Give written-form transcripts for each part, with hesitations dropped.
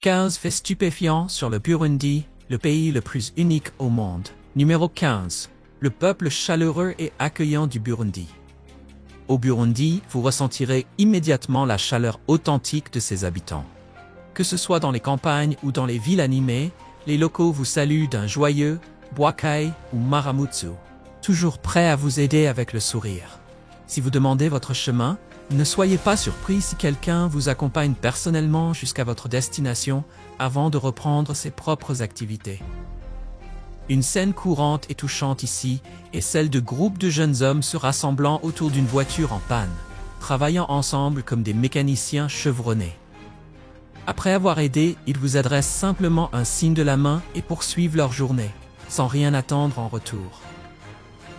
15 faits stupéfiants sur le Burundi, le pays le plus unique au monde. Numéro 15. Le peuple chaleureux et accueillant du Burundi. Au Burundi, vous ressentirez immédiatement la chaleur authentique de ses habitants. Que ce soit dans les campagnes ou dans les villes animées, les locaux vous saluent d'un joyeux « Bwakai » ou « Maramutsu », toujours prêts à vous aider avec le sourire. Si vous demandez votre chemin, ne soyez pas surpris si quelqu'un vous accompagne personnellement jusqu'à votre destination avant de reprendre ses propres activités. Une scène courante et touchante ici est celle de groupes de jeunes hommes se rassemblant autour d'une voiture en panne, travaillant ensemble comme des mécaniciens chevronnés. Après avoir aidé, ils vous adressent simplement un signe de la main et poursuivent leur journée, sans rien attendre en retour.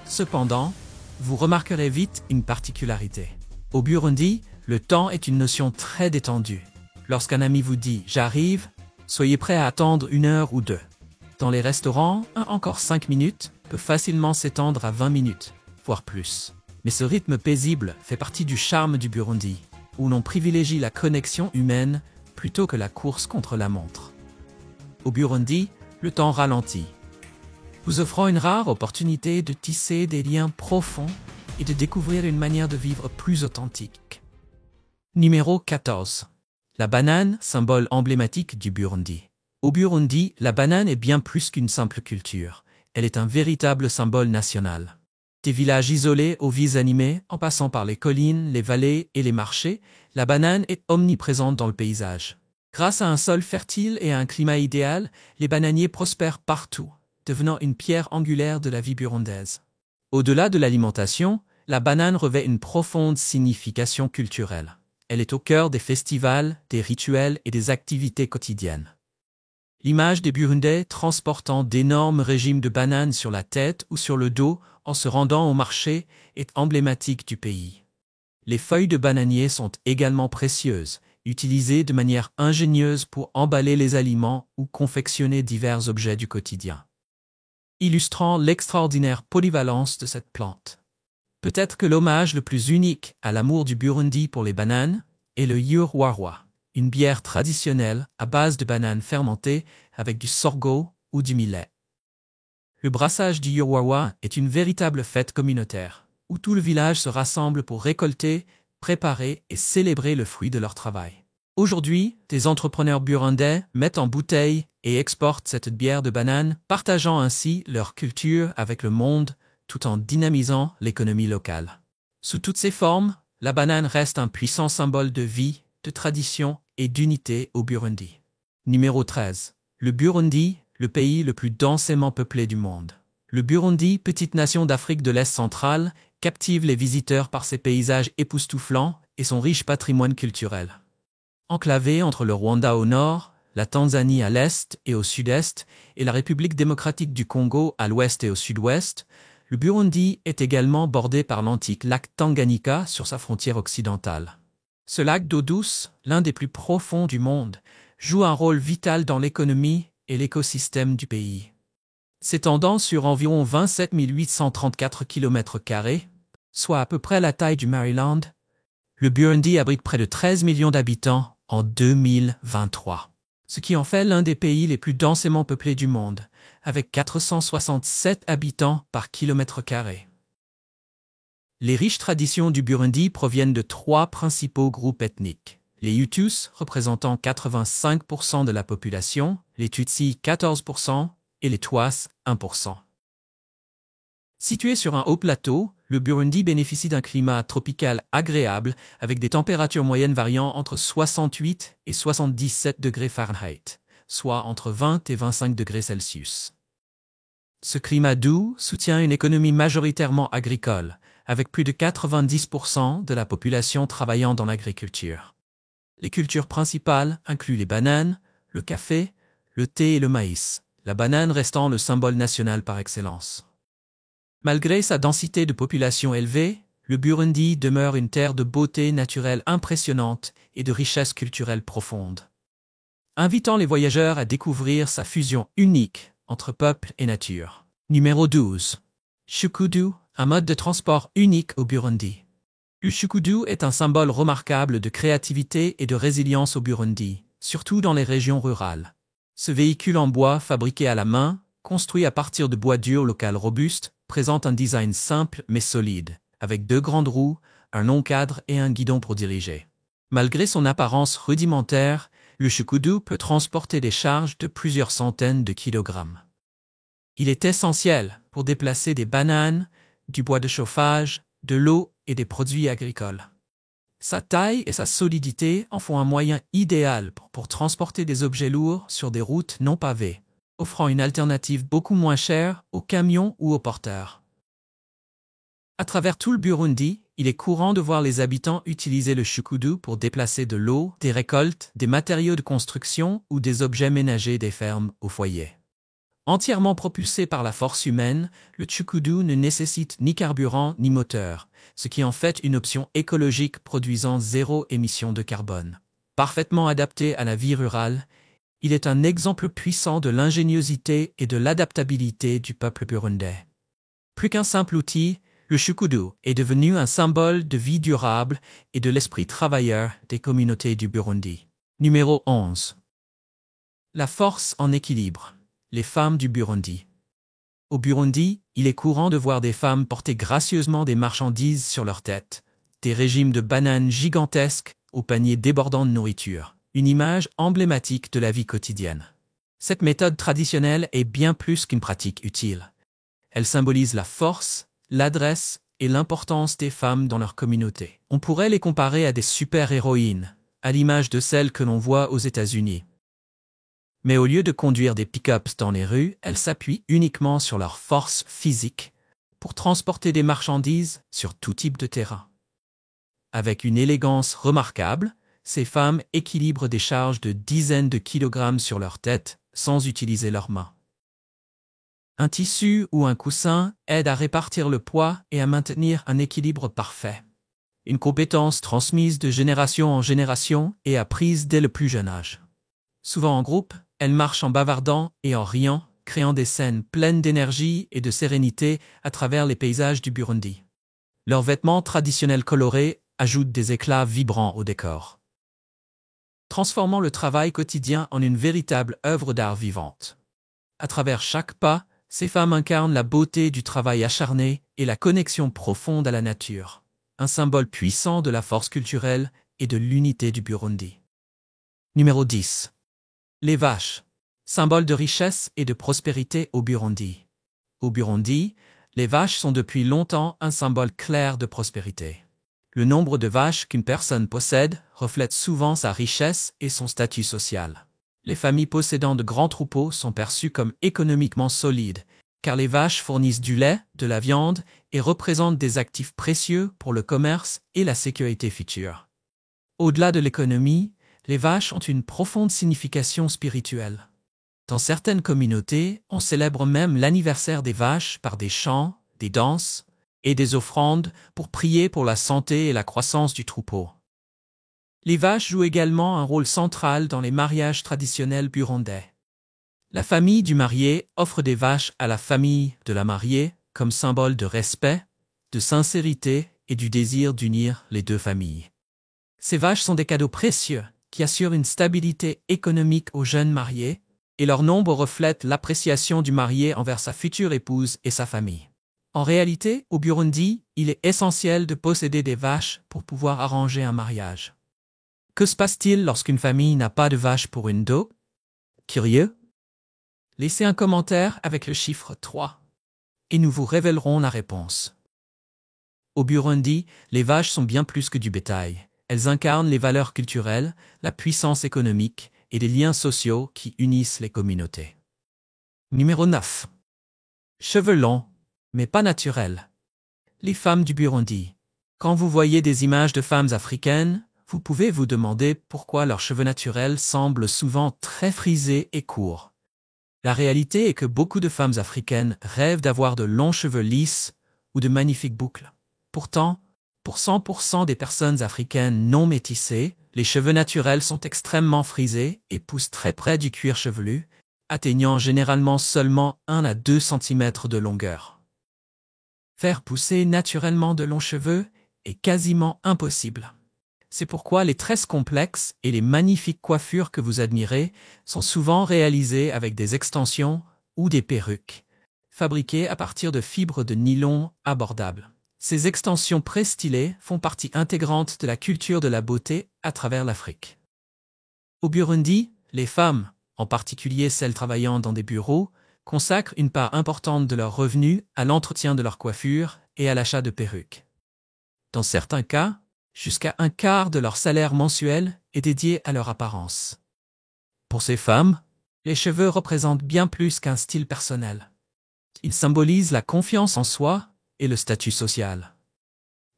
Cependant, vous remarquerez vite une particularité. Au Burundi, le temps est une notion très détendue. Lorsqu'un ami vous dit « j'arrive », soyez prêt à attendre 1 heure ou 2. Dans les restaurants, encore 5 minutes peut facilement s'étendre à 20 minutes, voire plus. Mais ce rythme paisible fait partie du charme du Burundi, où l'on privilégie la connexion humaine plutôt que la course contre la montre. Au Burundi, le temps ralentit, vous offrant une rare opportunité de tisser des liens profonds et de découvrir une manière de vivre plus authentique. Numéro 14. La banane, symbole emblématique du Burundi. Au Burundi, la banane est bien plus qu'une simple culture. Elle est un véritable symbole national. Des villages isolés aux vies animées, en passant par les collines, les vallées et les marchés, la banane est omniprésente dans le paysage. Grâce à un sol fertile et à un climat idéal, les bananiers prospèrent partout, devenant une pierre angulaire de la vie burundaise. Au-delà de l'alimentation, la banane revêt une profonde signification culturelle. Elle est au cœur des festivals, des rituels et des activités quotidiennes. L'image des Burundais transportant d'énormes régimes de bananes sur la tête ou sur le dos en se rendant au marché est emblématique du pays. Les feuilles de bananier sont également précieuses, utilisées de manière ingénieuse pour emballer les aliments ou confectionner divers objets du quotidien, illustrant l'extraordinaire polyvalence de cette plante. Peut-être que l'hommage le plus unique à l'amour du Burundi pour les bananes est le Yurwarwa, une bière traditionnelle à base de bananes fermentées avec du sorgho ou du millet. Le brassage du Yurwarwa est une véritable fête communautaire, où tout le village se rassemble pour récolter, préparer et célébrer le fruit de leur travail. Aujourd'hui, des entrepreneurs burundais mettent en bouteille et exportent cette bière de banane, partageant ainsi leur culture avec le monde tout en dynamisant l'économie locale. Sous toutes ses formes, la banane reste un puissant symbole de vie, de tradition et d'unité au Burundi. Numéro 13. Le Burundi, le pays le plus densément peuplé du monde. Le Burundi, petite nation d'Afrique de l'Est centrale, captive les visiteurs par ses paysages époustouflants et son riche patrimoine culturel. Enclavé entre le Rwanda au nord, la Tanzanie à l'est et au sud-est, et la République démocratique du Congo à l'ouest et au sud-ouest, le Burundi est également bordé par l'antique lac Tanganyika sur sa frontière occidentale. Ce lac d'eau douce, l'un des plus profonds du monde, joue un rôle vital dans l'économie et l'écosystème du pays. S'étendant sur environ 27 834 km², soit à peu près la taille du Maryland, le Burundi abrite près de 13 millions d'habitants en 2023, ce qui en fait l'un des pays les plus densément peuplés du monde, avec 467 habitants par km². Les riches traditions du Burundi proviennent de 3 principaux groupes ethniques. Les Hutus, représentant 85% de la population, les Tutsis 14% et les Twas 1%. Situé sur un haut plateau, le Burundi bénéficie d'un climat tropical agréable avec des températures moyennes variant entre 68 et 77 degrés Fahrenheit, soit entre 20 et 25 degrés Celsius. Ce climat doux soutient une économie majoritairement agricole, avec plus de 90% de la population travaillant dans l'agriculture. Les cultures principales incluent les bananes, le café, le thé et le maïs, la banane restant le symbole national par excellence. Malgré sa densité de population élevée, le Burundi demeure une terre de beauté naturelle impressionnante et de richesse culturelle profonde, invitant les voyageurs à découvrir sa fusion unique entre peuple et nature. Numéro 12. Shukudu, un mode de transport unique au Burundi. Le Shukudu est un symbole remarquable de créativité et de résilience au Burundi, surtout dans les régions rurales. Ce véhicule en bois fabriqué à la main, construit à partir de bois dur local robuste, présente un design simple mais solide, avec 2 grandes roues, un long cadre et un guidon pour diriger. Malgré son apparence rudimentaire, le Chukudu peut transporter des charges de plusieurs centaines de kilogrammes. Il est essentiel pour déplacer des bananes, du bois de chauffage, de l'eau et des produits agricoles. Sa taille et sa solidité en font un moyen idéal pour transporter des objets lourds sur des routes non pavées, offrant une alternative beaucoup moins chère aux camions ou aux porteurs. À travers tout le Burundi, il est courant de voir les habitants utiliser le Chukudu pour déplacer de l'eau, des récoltes, des matériaux de construction ou des objets ménagers des fermes au foyer. Entièrement propulsé par la force humaine, le Chukudu ne nécessite ni carburant ni moteur, ce qui en fait une option écologique produisant 0 émission de carbone. Parfaitement adapté à la vie rurale, il est un exemple puissant de l'ingéniosité et de l'adaptabilité du peuple burundais. Plus qu'un simple outil, le Chukudu est devenu un symbole de vie durable et de l'esprit travailleur des communautés du Burundi. Numéro 11. La force en équilibre. Les femmes du Burundi. Au Burundi, il est courant de voir des femmes porter gracieusement des marchandises sur leur tête, des régimes de bananes gigantesques aux paniers débordants de nourriture, une image emblématique de la vie quotidienne. Cette méthode traditionnelle est bien plus qu'une pratique utile. Elle symbolise la force, l'adresse et l'importance des femmes dans leur communauté. On pourrait les comparer à des super-héroïnes, à l'image de celles que l'on voit aux États-Unis. Mais au lieu de conduire des pick-ups dans les rues, elles s'appuient uniquement sur leur force physique pour transporter des marchandises sur tout type de terrain. Avec une élégance remarquable, ces femmes équilibrent des charges de dizaines de kilogrammes sur leur tête sans utiliser leurs mains. Un tissu ou un coussin aide à répartir le poids et à maintenir un équilibre parfait. Une compétence transmise de génération en génération et apprise dès le plus jeune âge. Souvent en groupe, elles marchent en bavardant et en riant, créant des scènes pleines d'énergie et de sérénité à travers les paysages du Burundi. Leurs vêtements traditionnels colorés ajoutent des éclats vibrants au décor, transformant le travail quotidien en une véritable œuvre d'art vivante. À travers chaque pas, ces femmes incarnent la beauté du travail acharné et la connexion profonde à la nature, un symbole puissant de la force culturelle et de l'unité du Burundi. Numéro 10. Les vaches, symbole de richesse et de prospérité au Burundi. Au Burundi, les vaches sont depuis longtemps un symbole clair de prospérité. Le nombre de vaches qu'une personne possède reflète souvent sa richesse et son statut social. Les familles possédant de grands troupeaux sont perçues comme économiquement solides, car les vaches fournissent du lait, de la viande et représentent des actifs précieux pour le commerce et la sécurité future. Au-delà de l'économie, les vaches ont une profonde signification spirituelle. Dans certaines communautés, on célèbre même l'anniversaire des vaches par des chants, des danses et des offrandes pour prier pour la santé et la croissance du troupeau. Les vaches jouent également un rôle central dans les mariages traditionnels burundais. La famille du marié offre des vaches à la famille de la mariée comme symbole de respect, de sincérité et du désir d'unir les deux familles. Ces vaches sont des cadeaux précieux qui assurent une stabilité économique aux jeunes mariés, et leur nombre reflète l'appréciation du marié envers sa future épouse et sa famille. En réalité, au Burundi, il est essentiel de posséder des vaches pour pouvoir arranger un mariage. Que se passe-t-il lorsqu'une famille n'a pas de vaches pour une dot? Curieux? Laissez un commentaire avec le chiffre 3, et nous vous révélerons la réponse. Au Burundi, les vaches sont bien plus que du bétail. Elles incarnent les valeurs culturelles, la puissance économique et les liens sociaux qui unissent les communautés. Numéro 9. Cheveux longs, mais pas naturels. Les femmes du Burundi. Quand vous voyez des images de femmes africaines, vous pouvez vous demander pourquoi leurs cheveux naturels semblent souvent très frisés et courts. La réalité est que beaucoup de femmes africaines rêvent d'avoir de longs cheveux lisses ou de magnifiques boucles. Pourtant, pour 100% des personnes africaines non métissées, les cheveux naturels sont extrêmement frisés et poussent très près du cuir chevelu, atteignant généralement seulement 1 à 2 cm de longueur. Faire pousser naturellement de longs cheveux est quasiment impossible. C'est pourquoi les tresses complexes et les magnifiques coiffures que vous admirez sont souvent réalisées avec des extensions ou des perruques, fabriquées à partir de fibres de nylon abordables. Ces extensions pré-stylées font partie intégrante de la culture de la beauté à travers l'Afrique. Au Burundi, les femmes, en particulier celles travaillant dans des bureaux, consacrent une part importante de leurs revenus à l'entretien de leur coiffure et à l'achat de perruques. Dans certains cas, jusqu'à un quart de leur salaire mensuel est dédié à leur apparence. Pour ces femmes, les cheveux représentent bien plus qu'un style personnel. Ils symbolisent la confiance en soi et le statut social.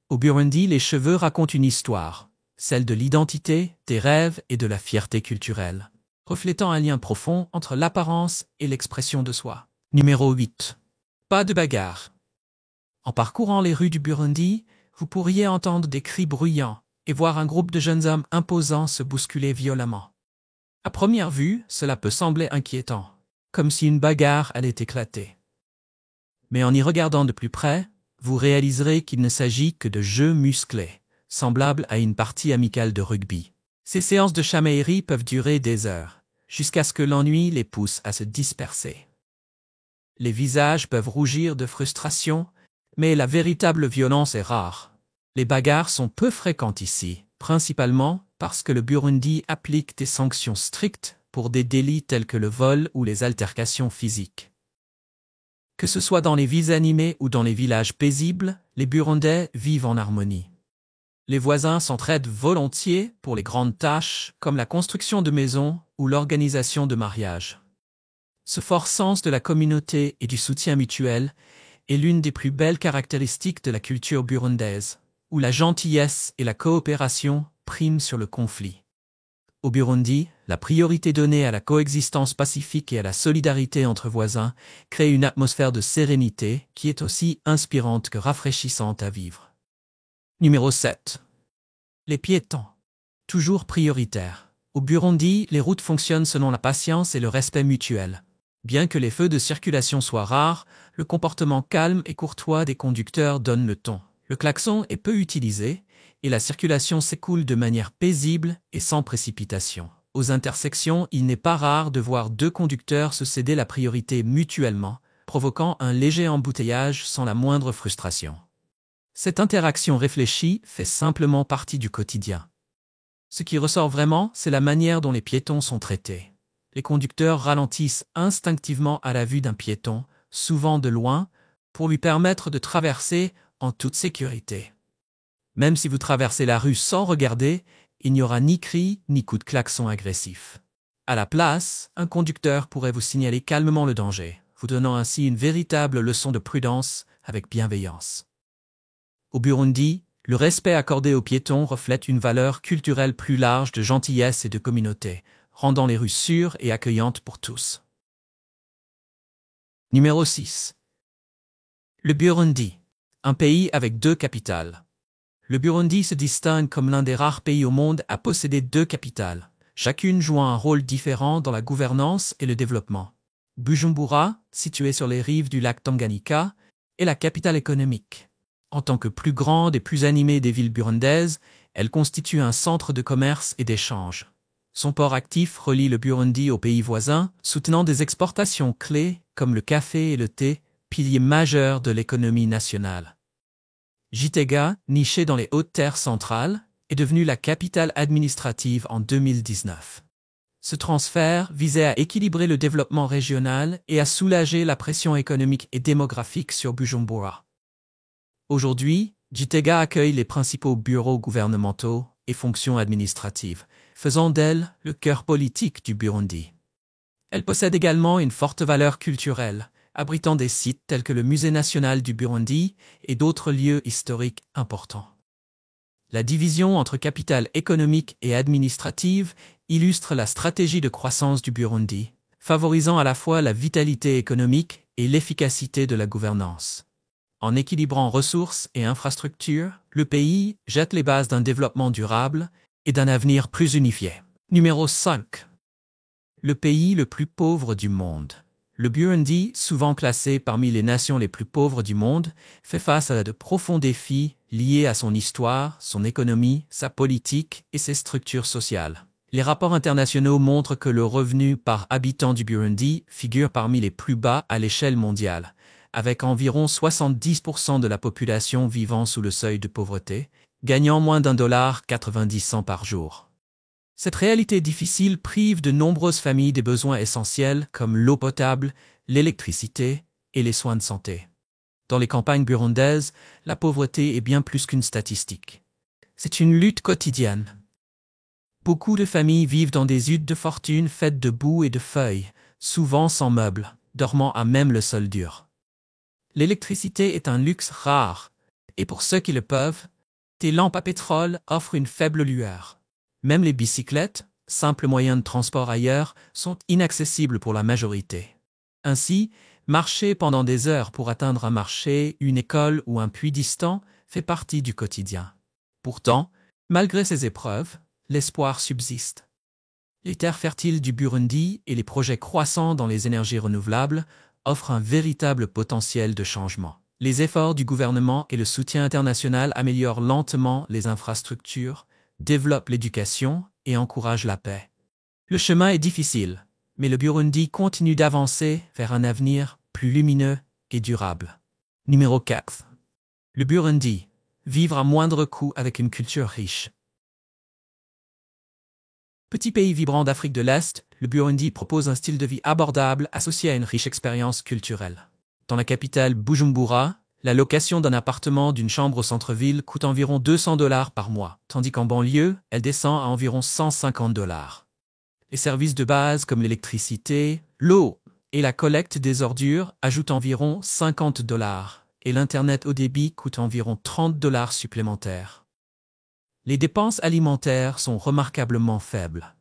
Au Burundi, les cheveux racontent une histoire, celle de l'identité, des rêves et de la fierté culturelle, reflétant un lien profond entre l'apparence et l'expression de soi. Numéro 8. Pas de bagarre. En parcourant les rues du Burundi, vous pourriez entendre des cris bruyants et voir un groupe de jeunes hommes imposants se bousculer violemment. À première vue, cela peut sembler inquiétant, comme si une bagarre allait éclater. Mais en y regardant de plus près, vous réaliserez qu'il ne s'agit que de jeux musclés, semblables à une partie amicale de rugby. Ces séances de chamaillerie peuvent durer des heures, jusqu'à ce que l'ennui les pousse à se disperser. Les visages peuvent rougir de frustration, mais la véritable violence est rare. Les bagarres sont peu fréquentes ici, principalement parce que le Burundi applique des sanctions strictes pour des délits tels que le vol ou les altercations physiques. Que ce soit dans les villes animées ou dans les villages paisibles, les Burundais vivent en harmonie. Les voisins s'entraident volontiers pour les grandes tâches comme la construction de maisons ou l'organisation de mariages. Ce fort sens de la communauté et du soutien mutuel est l'une des plus belles caractéristiques de la culture burundaise, où la gentillesse et la coopération priment sur le conflit. Au Burundi, la priorité donnée à la coexistence pacifique et à la solidarité entre voisins crée une atmosphère de sérénité qui est aussi inspirante que rafraîchissante à vivre. Numéro 7. Les piétons. Toujours prioritaires. Au Burundi, les routes fonctionnent selon la patience et le respect mutuel. Bien que les feux de circulation soient rares, le comportement calme et courtois des conducteurs donne le ton. Le klaxon est peu utilisé et la circulation s'écoule de manière paisible et sans précipitation. Aux intersections, il n'est pas rare de voir deux conducteurs se céder la priorité mutuellement, provoquant un léger embouteillage sans la moindre frustration. Cette interaction réfléchie fait simplement partie du quotidien. Ce qui ressort vraiment, c'est la manière dont les piétons sont traités. Les conducteurs ralentissent instinctivement à la vue d'un piéton, souvent de loin, pour lui permettre de traverser en toute sécurité. Même si vous traversez la rue sans regarder, il n'y aura ni cris ni coups de klaxon agressifs. À la place, un conducteur pourrait vous signaler calmement le danger, vous donnant ainsi une véritable leçon de prudence avec bienveillance. Au Burundi, le respect accordé aux piétons reflète une valeur culturelle plus large de gentillesse et de communauté, rendant les rues sûres et accueillantes pour tous. Numéro 6. Le Burundi, un pays avec deux capitales. Le Burundi se distingue comme l'un des rares pays au monde à posséder deux capitales, chacune jouant un rôle différent dans la gouvernance et le développement. Bujumbura, située sur les rives du lac Tanganyika, est la capitale économique. En tant que plus grande et plus animée des villes burundaises, elle constitue un centre de commerce et d'échange. Son port actif relie le Burundi aux pays voisins, soutenant des exportations clés comme le café et le thé, piliers majeurs de l'économie nationale. Gitega, nichée dans les hautes terres centrales, est devenue la capitale administrative en 2019. Ce transfert visait à équilibrer le développement régional et à soulager la pression économique et démographique sur Bujumbura. Aujourd'hui, Gitega accueille les principaux bureaux gouvernementaux et fonctions administratives, faisant d'elle le cœur politique du Burundi. Elle possède également une forte valeur culturelle, abritant des sites tels que le Musée national du Burundi et d'autres lieux historiques importants. La division entre capitale économique et administrative illustre la stratégie de croissance du Burundi, favorisant à la fois la vitalité économique et l'efficacité de la gouvernance. En équilibrant ressources et infrastructures, le pays jette les bases d'un développement durable et d'un avenir plus unifié. Numéro 5. Le pays le plus pauvre du monde. Le Burundi, souvent classé parmi les nations les plus pauvres du monde, fait face à de profonds défis liées à son histoire, son économie, sa politique et ses structures sociales. Les rapports internationaux montrent que le revenu par habitant du Burundi figure parmi les plus bas à l'échelle mondiale, avec environ 70% de la population vivant sous le seuil de pauvreté, gagnant moins d'1,90 $ par jour. Cette réalité difficile prive de nombreuses familles des besoins essentiels comme l'eau potable, l'électricité et les soins de santé. Dans les campagnes burundaises, la pauvreté est bien plus qu'une statistique. C'est une lutte quotidienne. Beaucoup de familles vivent dans des huttes de fortune faites de boue et de feuilles, souvent sans meubles, dormant à même le sol dur. L'électricité est un luxe rare, et pour ceux qui le peuvent, des lampes à pétrole offrent une faible lueur. Même les bicyclettes, simples moyens de transport ailleurs, sont inaccessibles pour la majorité. Ainsi, marcher pendant des heures pour atteindre un marché, une école ou un puits distant fait partie du quotidien. Pourtant, malgré ces épreuves, l'espoir subsiste. Les terres fertiles du Burundi et les projets croissants dans les énergies renouvelables offrent un véritable potentiel de changement. Les efforts du gouvernement et le soutien international améliorent lentement les infrastructures, développent l'éducation et encouragent la paix. Le chemin est difficile, mais le Burundi continue d'avancer vers un avenir plus lumineux et durable. Numéro 4. Le Burundi. Vivre à moindre coût avec une culture riche. Petit pays vibrant d'Afrique de l'Est, le Burundi propose un style de vie abordable associé à une riche expérience culturelle. Dans la capitale Bujumbura, la location d'un appartement d'une chambre au centre-ville coûte environ 200 $ par mois, tandis qu'en banlieue, elle descend à environ 150 $. Les services de base comme l'électricité, l'eau et la collecte des ordures ajoutent environ 50 $, et l'Internet haut débit coûte environ 30 $ supplémentaires. Les dépenses alimentaires sont remarquablement faibles.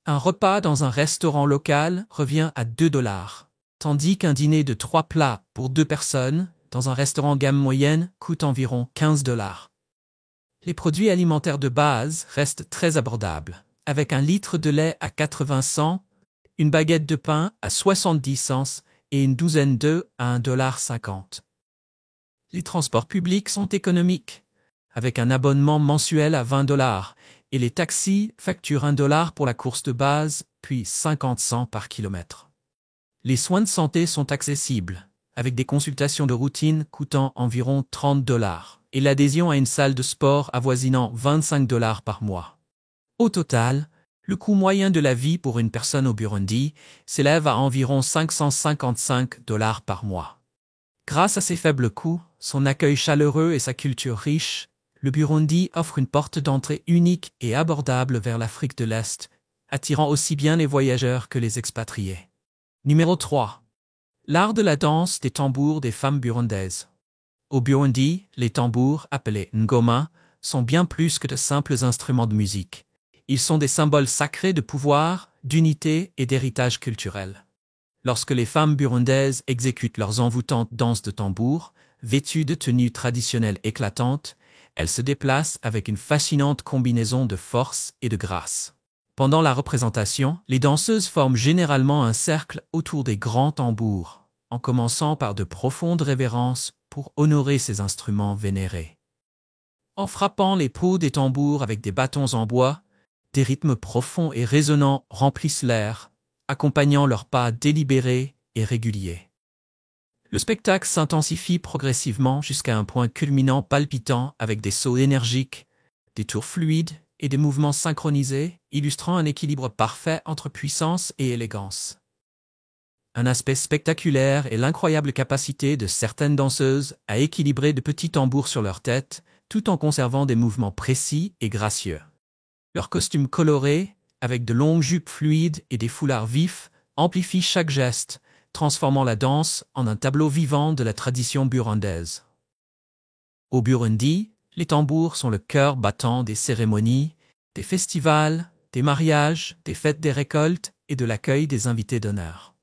Un repas dans un restaurant local revient à 2 $, tandis qu'un dîner de 3 plats pour 2 personnes dans un restaurant gamme moyenne coûte environ 15 $. Les produits alimentaires de base restent très abordables, avec un litre de lait à 80 cents, une baguette de pain à 70 cents et une douzaine d'œufs à 1,50 $. Les transports publics sont économiques, avec un abonnement mensuel à 20 $ et les taxis facturent 1 $ pour la course de base, puis 50 cents par kilomètre. Les soins de santé sont accessibles, avec des consultations de routine coûtant environ 30 $ et l'adhésion à une salle de sport avoisinant 25 $ par mois. Au total, le coût moyen de la vie pour une personne au Burundi s'élève à environ 555 $ par mois. Grâce à ses faibles coûts, son accueil chaleureux et sa culture riche, le Burundi offre une porte d'entrée unique et abordable vers l'Afrique de l'Est, attirant aussi bien les voyageurs que les expatriés. Numéro 3. L'art de la danse des tambours des femmes burundaises. Au Burundi, les tambours, appelés ngoma, sont bien plus que de simples instruments de musique. Ils sont des symboles sacrés de pouvoir, d'unité et d'héritage culturel. Lorsque les femmes burundaises exécutent leurs envoûtantes danses de tambour, vêtues de tenues traditionnelles éclatantes, elles se déplacent avec une fascinante combinaison de force et de grâce. Pendant la représentation, les danseuses forment généralement un cercle autour des grands tambours, en commençant par de profondes révérences pour honorer ces instruments vénérés. En frappant les peaux des tambours avec des bâtons en bois, des rythmes profonds et résonnants remplissent l'air, accompagnant leurs pas délibérés et réguliers. Le spectacle s'intensifie progressivement jusqu'à un point culminant palpitant avec des sauts énergiques, des tours fluides et des mouvements synchronisés, illustrant un équilibre parfait entre puissance et élégance. Un aspect spectaculaire est l'incroyable capacité de certaines danseuses à équilibrer de petits tambours sur leur tête, tout en conservant des mouvements précis et gracieux. Leurs costumes colorés, avec de longues jupes fluides et des foulards vifs, amplifient chaque geste, transformant la danse en un tableau vivant de la tradition burundaise. Au Burundi, les tambours sont le cœur battant des cérémonies, des festivals, des mariages, des fêtes des récoltes et de l'accueil des invités d'honneur.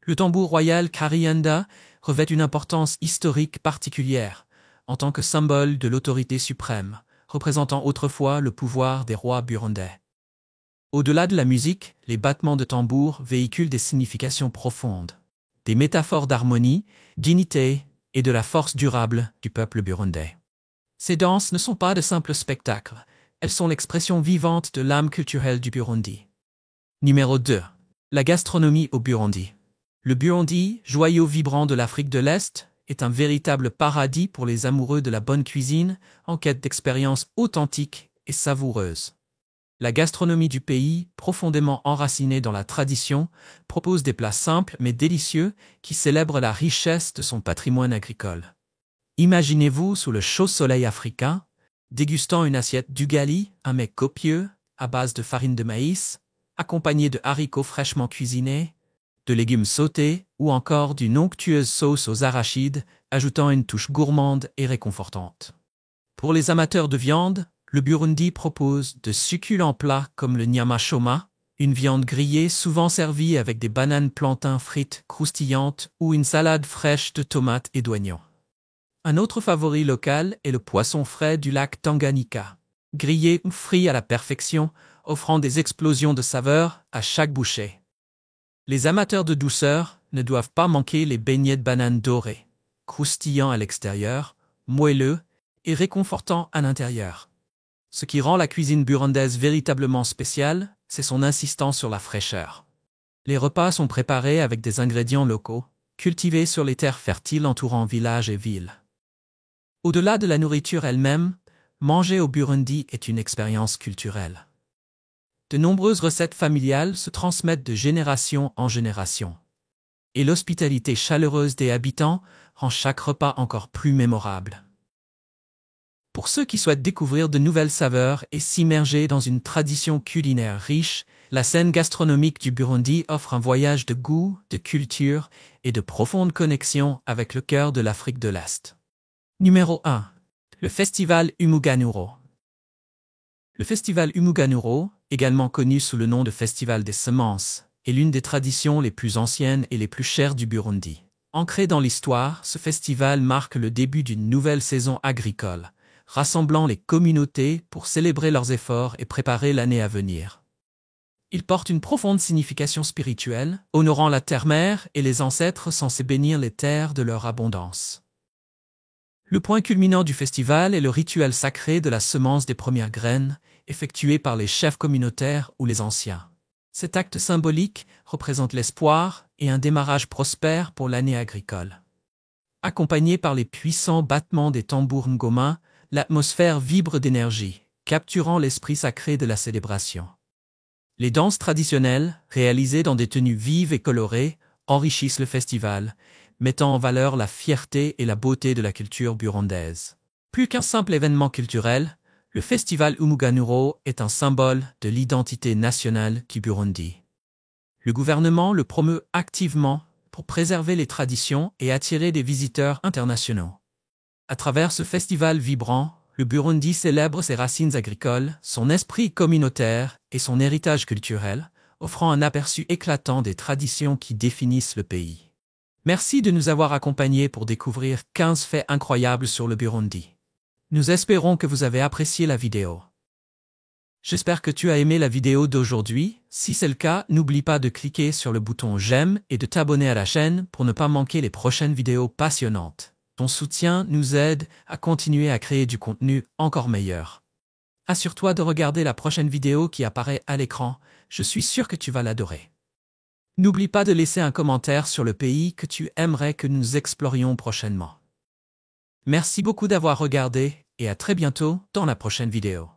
Le tambour royal Karianda revêt une importance historique particulière, en tant que symbole de l'autorité suprême, représentant autrefois le pouvoir des rois burundais. Au-delà de la musique, les battements de tambour véhiculent des significations profondes, des métaphores d'harmonie, d'unité et de la force durable du peuple burundais. Ces danses ne sont pas de simples spectacles, elles sont l'expression vivante de l'âme culturelle du Burundi. Numéro 2. La gastronomie au Burundi. Le Burundi, joyau vibrant de l'Afrique de l'Est, est un véritable paradis pour les amoureux de la bonne cuisine, en quête d'expériences authentiques et savoureuses. La gastronomie du pays, profondément enracinée dans la tradition, propose des plats simples mais délicieux qui célèbrent la richesse de son patrimoine agricole. Imaginez-vous sous le chaud soleil africain, dégustant une assiette d'ugali, un mets copieux, à base de farine de maïs, accompagné de haricots fraîchement cuisinés, de légumes sautés ou encore d'une onctueuse sauce aux arachides, ajoutant une touche gourmande et réconfortante. Pour les amateurs de viande, le Burundi propose de succulents plats comme le nyama choma, une viande grillée souvent servie avec des bananes plantains frites croustillantes ou une salade fraîche de tomates et d'oignons. Un autre favori local est le poisson frais du lac Tanganyika, grillé ou frit à la perfection, offrant des explosions de saveurs à chaque bouchée. Les amateurs de douceur ne doivent pas manquer les beignets de bananes dorées, croustillants à l'extérieur, moelleux et réconfortants à l'intérieur. Ce qui rend la cuisine burundaise véritablement spéciale, c'est son insistance sur la fraîcheur. Les repas sont préparés avec des ingrédients locaux, cultivés sur les terres fertiles entourant villages et villes. Au-delà de la nourriture elle-même, manger au Burundi est une expérience culturelle. De nombreuses recettes familiales se transmettent de génération en génération. Et l'hospitalité chaleureuse des habitants rend chaque repas encore plus mémorable. Pour ceux qui souhaitent découvrir de nouvelles saveurs et s'immerger dans une tradition culinaire riche, la scène gastronomique du Burundi offre un voyage de goût, de culture et de profonde connexion avec le cœur de l'Afrique de l'Est. Numéro 1. Le Festival Umuganuro. Le Festival Umuganuro, également connu sous le nom de Festival des semences, est l'une des traditions les plus anciennes et les plus chères du Burundi. Ancré dans l'histoire, ce festival marque le début d'une nouvelle saison agricole, rassemblant les communautés pour célébrer leurs efforts et préparer l'année à venir. Il porte une profonde signification spirituelle, honorant la terre-mère et les ancêtres censés bénir les terres de leur abondance. Le point culminant du festival est le rituel sacré de la semence des premières graines, effectué par les chefs communautaires ou les anciens. Cet acte symbolique représente l'espoir et un démarrage prospère pour l'année agricole. Accompagné par les puissants battements des tambours ngoma, l'atmosphère vibre d'énergie, capturant l'esprit sacré de la célébration. Les danses traditionnelles, réalisées dans des tenues vives et colorées, enrichissent le festival, mettant en valeur la fierté et la beauté de la culture burundaise. Plus qu'un simple événement culturel, le festival Umuganuro est un symbole de l'identité nationale du Burundi. Le gouvernement le promeut activement pour préserver les traditions et attirer des visiteurs internationaux. À travers ce festival vibrant, le Burundi célèbre ses racines agricoles, son esprit communautaire et son héritage culturel, offrant un aperçu éclatant des traditions qui définissent le pays. Merci de nous avoir accompagnés pour découvrir 15 faits incroyables sur le Burundi. Nous espérons que vous avez apprécié la vidéo. J'espère que tu as aimé la vidéo d'aujourd'hui. Si c'est le cas, n'oublie pas de cliquer sur le bouton j'aime et de t'abonner à la chaîne pour ne pas manquer les prochaines vidéos passionnantes. Ton soutien nous aide à continuer à créer du contenu encore meilleur. Assure-toi de regarder la prochaine vidéo qui apparaît à l'écran. Je suis sûr que tu vas l'adorer. N'oublie pas de laisser un commentaire sur le pays que tu aimerais que nous explorions prochainement. Merci beaucoup d'avoir regardé et à très bientôt dans la prochaine vidéo.